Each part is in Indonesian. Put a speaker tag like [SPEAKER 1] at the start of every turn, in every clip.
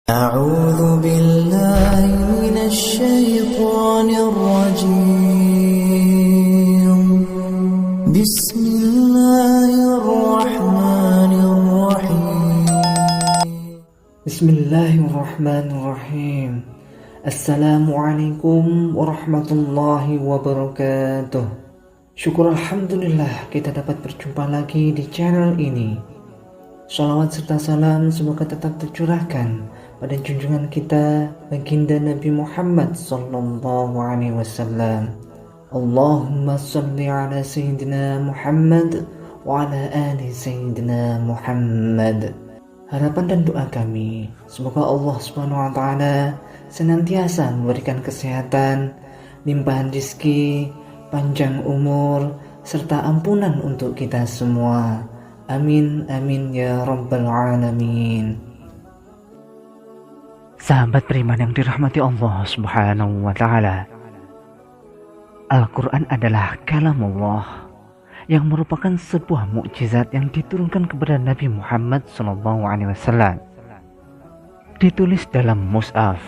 [SPEAKER 1] أعوذ بالله من الشيطان الرجيم بسم الله الرحمن الرحيم
[SPEAKER 2] بسم الله الرحمن الرحيم. Assalamualaikum warahmatullahi wabarakatuh. Syukur alhamdulillah kita dapat berjumpa lagi di channel ini. Shalawat serta salam semoga tetap tercurahkan pada junjungan kita baginda Nabi Muhammad sallallahu alaihi wasallam. Allahumma shalli ala sayyidina Muhammad wa ala ali sayyidina Muhammad. Harapan dan doa kami semoga Allah Subhanahu wa taala senantiasa memberikan kesehatan, limpahan rezeki, panjang umur serta ampunan untuk kita semua. Amin amin ya rabbal alamin. Sahabat beriman yang dirahmati Allah Subhanahu wa taala, Al-Quran adalah kalamullah yang merupakan sebuah mukjizat yang diturunkan kepada Nabi Muhammad SAW. Ditulis dalam mushaf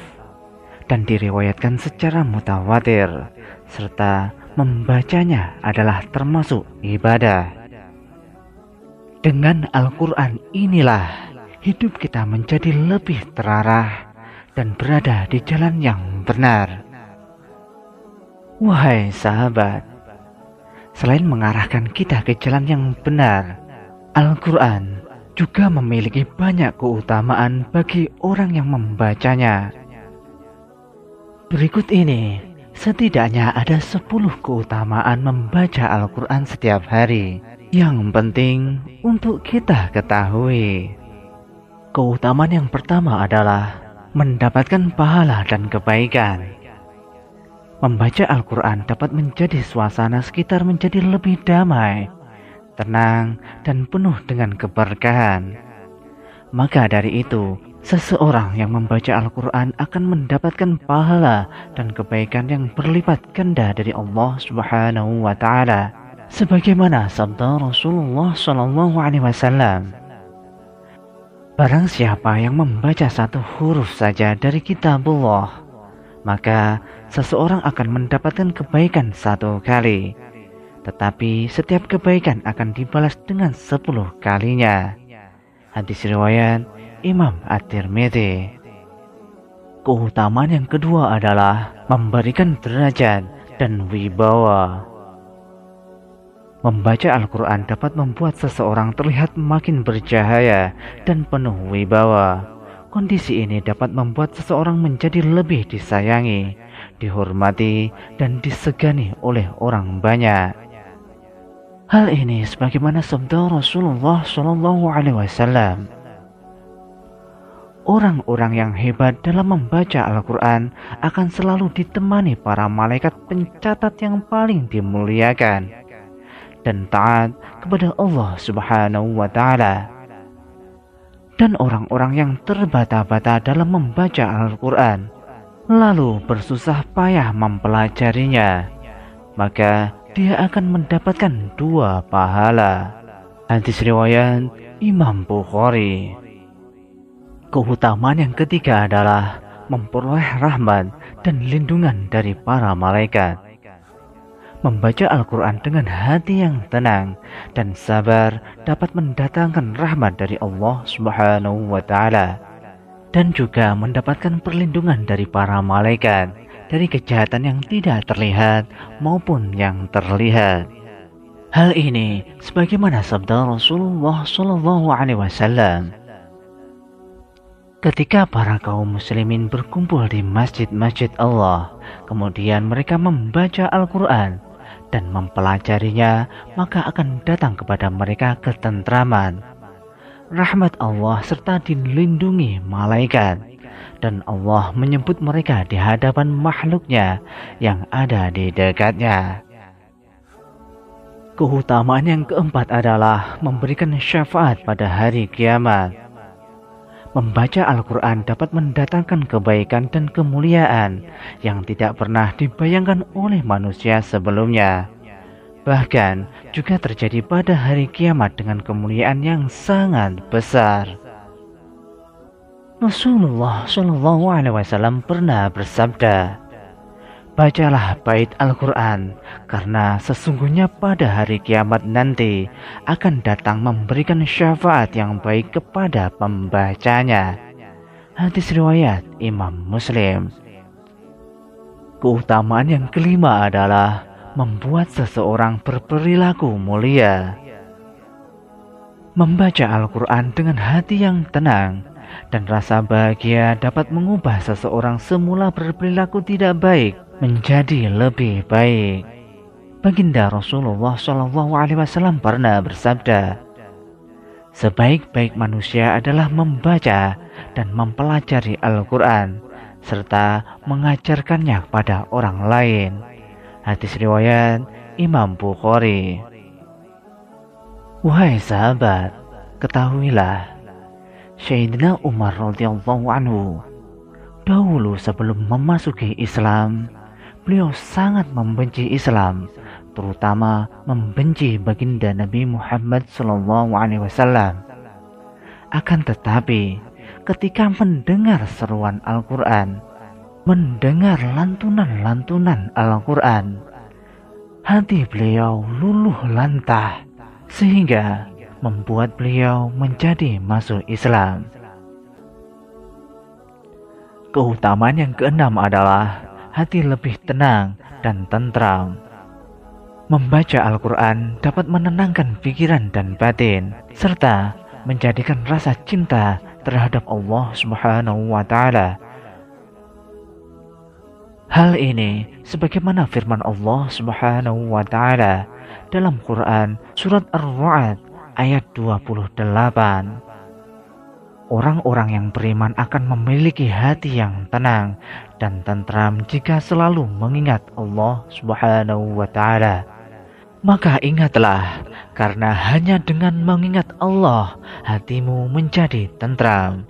[SPEAKER 2] dan diriwayatkan secara mutawatir, serta membacanya adalah termasuk ibadah. Dengan Al-Quran inilah hidup kita menjadi lebih terarah dan berada di jalan yang benar. Wahai sahabat, selain mengarahkan kita ke jalan yang benar, Al-Quran juga memiliki banyak keutamaan bagi orang yang membacanya. Berikut ini setidaknya ada 10 keutamaan membaca Al-Quran setiap hari yang penting untuk kita ketahui. Keutamaan yang pertama adalah mendapatkan pahala dan kebaikan. Membaca Al-Quran dapat menjadi suasana sekitar menjadi lebih damai, tenang, dan penuh dengan keberkahan. Maka dari itu, seseorang yang membaca Al-Quran akan mendapatkan pahala dan kebaikan yang berlipat ganda dari Allah Subhanahu wa taala. Sebagaimana sabda Rasulullah SAW, barang siapa yang membaca satu huruf saja dari kitabullah, maka seseorang akan mendapatkan kebaikan 1 kali, tetapi setiap kebaikan akan dibalas dengan 10 kalinya. Hadis riwayat Imam At-Tirmidzi. Keutamaan yang kedua adalah memberikan derajat dan wibawa. Membaca Al-Quran dapat membuat seseorang terlihat makin bercahaya dan penuh wibawa. Kondisi ini dapat membuat seseorang menjadi lebih disayangi, dihormati, dan disegani oleh orang banyak. Hal ini sebagaimana sabda Rasulullah SAW. Orang-orang yang hebat dalam membaca Al-Quran akan selalu ditemani para malaikat pencatat yang paling dimuliakan dan taat kepada Allah Subhanahu wa taala. Dan orang-orang yang terbata-bata dalam membaca Al-Quran lalu bersusah payah mempelajarinya, maka dia akan mendapatkan 2 pahala. Hadis riwayat Imam Bukhari. Keutamaan yang ketiga adalah memperoleh rahmat dan lindungan dari para malaikat. Membaca Al-Quran dengan hati yang tenang dan sabar dapat mendatangkan rahmat dari Allah Subhanahu wa taala dan juga mendapatkan perlindungan dari para malaikat dari kejahatan yang tidak terlihat maupun yang terlihat. Hal ini sebagaimana sabda Rasulullah SAW. Ketika para kaum muslimin berkumpul di masjid-masjid Allah, kemudian mereka membaca Al-Quran dan mempelajarinya, maka akan datang kepada mereka ketentraman, rahmat Allah serta dilindungi malaikat, dan Allah menyebut mereka di hadapan makhluknya yang ada di dekatnya. Keutamaan yang keempat adalah memberikan syafaat pada hari kiamat. Membaca Al-Quran dapat mendatangkan kebaikan dan kemuliaan yang tidak pernah dibayangkan oleh manusia sebelumnya. Bahkan juga terjadi pada hari kiamat dengan kemuliaan yang sangat besar. Rasulullah Shallallahu Alaihi Wasallam pernah bersabda, bacalah bait Al-Quran, karena sesungguhnya pada hari kiamat nanti akan datang memberikan syafaat yang baik kepada pembacanya. Hadis riwayat Imam Muslim. Keutamaan yang kelima adalah membuat seseorang berperilaku mulia. Membaca Al-Quran dengan hati yang tenang dan rasa bahagia dapat mengubah seseorang semula berperilaku tidak baik menjadi lebih baik. Baginda Rasulullah Shallallahu Alaihi Wasallam pernah bersabda, sebaik-baik manusia adalah membaca dan mempelajari Al-Quran serta mengajarkannya kepada orang lain. Hadis riwayat Imam Bukhari. Wahai sahabat, ketahuilah, Sayyidina Umar radhiyallahu anhu dahulu sebelum memasuki Islam, beliau sangat membenci Islam, terutama membenci baginda Nabi Muhammad SAW. Akan tetapi, ketika mendengar seruan Al-Quran, mendengar lantunan-lantunan Al-Quran, hati beliau luluh lantah, sehingga membuat beliau menjadi masuk Islam. Keutamaan yang keenam adalah hati lebih tenang dan tentram. Membaca Al-Quran dapat menenangkan pikiran dan batin, serta menjadikan rasa cinta terhadap Allah Subhanahu wa Ta'ala. Hal ini sebagaimana firman Allah Subhanahu wa Ta'ala dalam Quran surat Ar-Ra'd ayat 28. Orang-orang yang beriman akan memiliki hati yang tenang dan tentram jika selalu mengingat Allah Subhanahu wa Ta'ala. Maka ingatlah, karena hanya dengan mengingat Allah, hatimu menjadi tentram.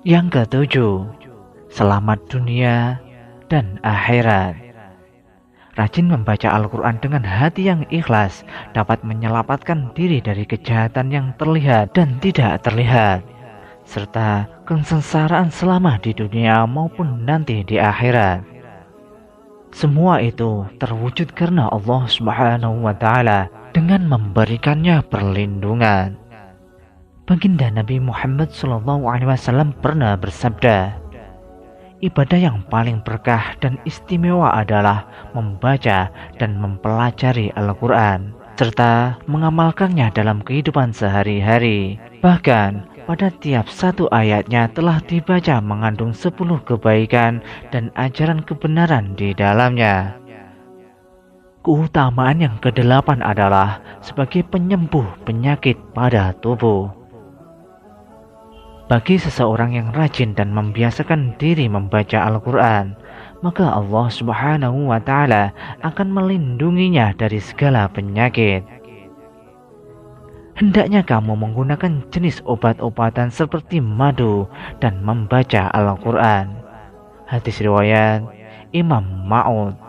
[SPEAKER 2] Yang ketujuh, selamat dunia dan akhirat. Rajin membaca Al-Quran dengan hati yang ikhlas dapat menyelamatkan diri dari kejahatan yang terlihat dan tidak terlihat, serta kesengsaraan selama di dunia maupun nanti di akhirat. Semua itu terwujud karena Allah Subhanahu wa Ta'ala dengan memberikannya perlindungan. Baginda Nabi Muhammad SAW pernah bersabda, ibadah yang paling berkah dan istimewa adalah membaca dan mempelajari Al-Quran, serta mengamalkannya dalam kehidupan sehari-hari. Bahkan, pada tiap satu ayatnya telah dibaca mengandung 10 kebaikan dan ajaran kebenaran di dalamnya. Keutamaan yang kedelapan adalah sebagai penyembuh penyakit pada tubuh. Bagi seseorang yang rajin dan membiasakan diri membaca Al-Quran, maka Allah Subhanahu wa Ta'ala akan melindunginya dari segala penyakit. Hendaknya kamu menggunakan jenis obat-obatan seperti madu dan membaca Al-Quran. Hadis riwayat Imam Ma'ud.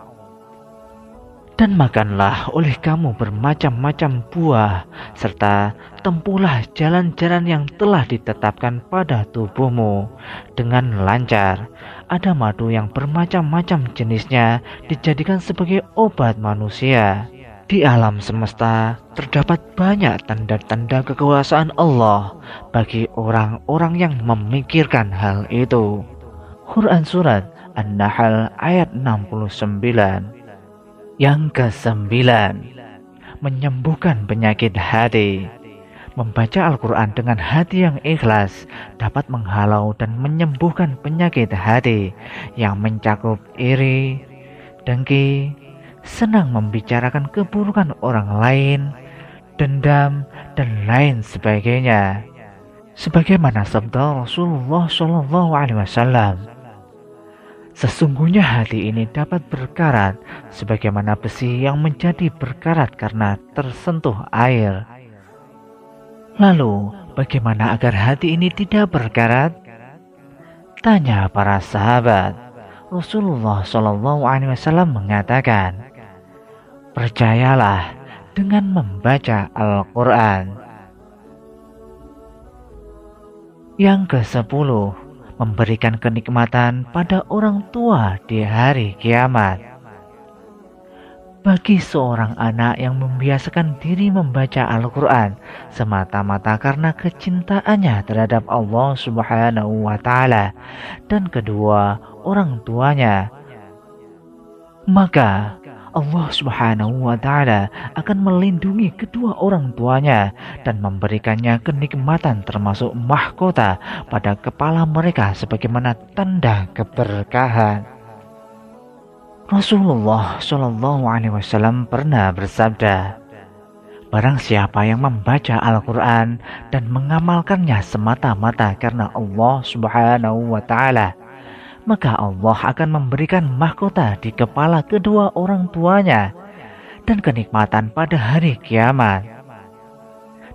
[SPEAKER 2] Dan makanlah oleh kamu bermacam-macam buah, serta tempuhlah jalan-jalan yang telah ditetapkan pada tubuhmu dengan lancar. Ada madu yang bermacam-macam jenisnya dijadikan sebagai obat manusia. Di alam semesta terdapat banyak tanda-tanda kekuasaan Allah bagi orang-orang yang memikirkan hal itu. Quran Surat An-Nahl ayat 69. Yang kesembilan, menyembuhkan penyakit hati. Membaca Al-Quran dengan hati yang ikhlas dapat menghalau dan menyembuhkan penyakit hati yang mencakup iri, dengki, senang membicarakan keburukan orang lain, dendam, dan lain sebagainya. Sebagaimana sabda Rasulullah SAW, sesungguhnya hati ini dapat berkarat sebagaimana besi yang menjadi berkarat karena tersentuh air. Lalu, bagaimana agar hati ini tidak berkarat? Tanya para sahabat. Rasulullah SAW mengatakan, percayalah dengan membaca Al-Quran. Yang ke-10, memberikan kenikmatan pada orang tua di hari kiamat. Bagi seorang anak yang membiasakan diri membaca Al-Quran semata-mata karena kecintaannya terhadap Allah Subhanahu wa Ta'ala, dan kedua orang tuanya, maka Allah Subhanahu wa Ta'ala akan melindungi kedua orang tuanya dan memberikannya kenikmatan termasuk mahkota pada kepala mereka sebagaimana tanda keberkahan. Rasulullah Shallallahu Alaihi Wasallam pernah bersabda, barang siapa yang membaca Al-Quran dan mengamalkannya semata-mata karena Allah Subhanahu wa Ta'ala, maka Allah akan memberikan mahkota di kepala kedua orang tuanya dan kenikmatan pada hari kiamat,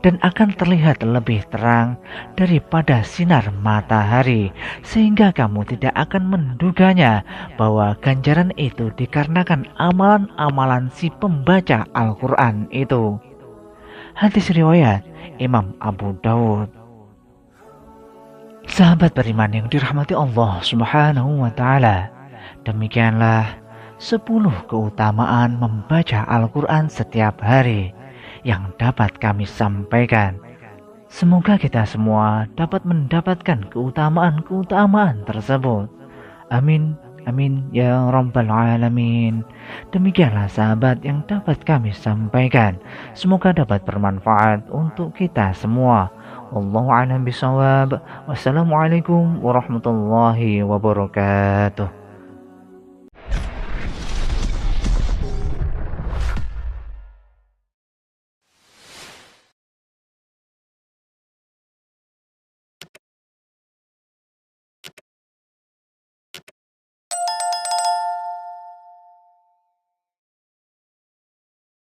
[SPEAKER 2] dan akan terlihat lebih terang daripada sinar matahari, sehingga kamu tidak akan menduganya bahwa ganjaran itu dikarenakan amalan-amalan si pembaca Al-Quran itu. Hadis riwayat Imam Abu Dawud. Sahabat beriman yang dirahmati Allah Subhanahu wa Ta'ala, demikianlah 10 keutamaan membaca Al-Quran setiap hari yang dapat kami sampaikan. Semoga kita semua dapat mendapatkan keutamaan-keutamaan tersebut. Amin, amin ya rabbal alamin. Demikianlah sahabat yang dapat kami sampaikan. Semoga dapat bermanfaat untuk kita semua. Wallahu a'lam bishawab. Wassalamualaikum warahmatullahi wabarakatuh.